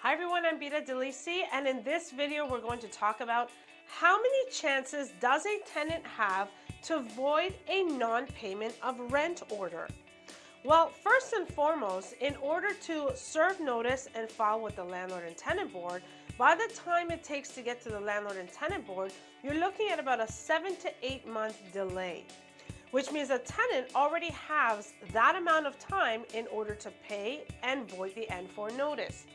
Hi everyone, I'm Bita Delisi, and in this video we're going to talk about how many chances does a tenant have to void a non-payment of rent order. Well, first and foremost, in order to serve notice and file with the Landlord and Tenant Board, by the time it takes to get to the Landlord and Tenant Board, you're looking at about a 7 to 8 month delay, which means a tenant already has that amount of time in order to pay and void the N4 notice.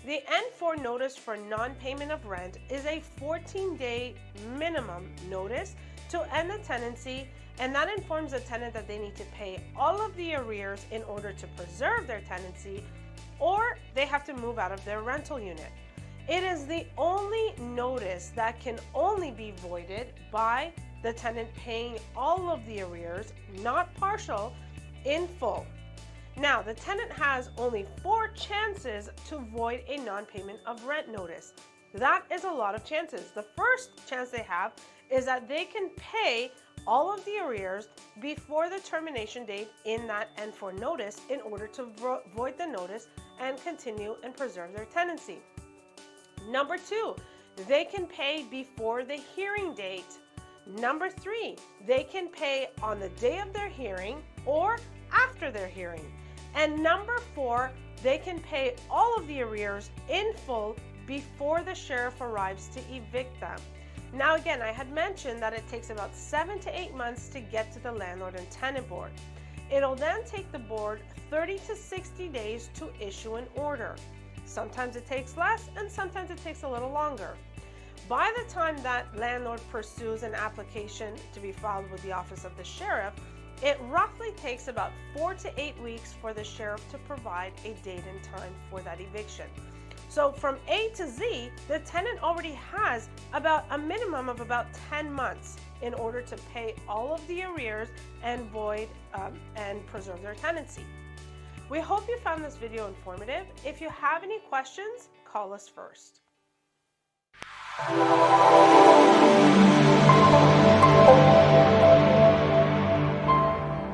The N4 notice for non-payment of rent is a 14-day minimum notice to end the tenancy, and that informs the tenant that they need to pay all of the arrears in order to preserve their tenancy, or they have to move out of their rental unit. It is the only notice that can only be voided by the tenant paying all of the arrears, not partial, in full. Now, the tenant has only 4 chances to void a non-payment of rent notice. That is a lot of chances. The first chance they have is that they can pay all of the arrears before the termination date in that N4 notice in order to void the notice and continue and preserve their tenancy. Number 2, they can pay before the hearing date. Number 3, they can pay on the day of their hearing or after their hearing. And number 4, they can pay all of the arrears in full before the sheriff arrives to evict them. Now again, I had mentioned that it takes about 7 to 8 months to get to the Landlord and Tenant Board. It'll then take the board 30 to 60 days to issue an order. Sometimes it takes less and sometimes it takes a little longer. By the time that landlord pursues an application to be filed with the Office of the Sheriff, it roughly takes about 4 to 8 weeks for the sheriff to provide a date and time for that eviction. So from A to Z, the tenant already has about a minimum of about 10 months in order to pay all of the arrears and void and preserve their tenancy. We hope you found this video informative. If you have any questions, call us first.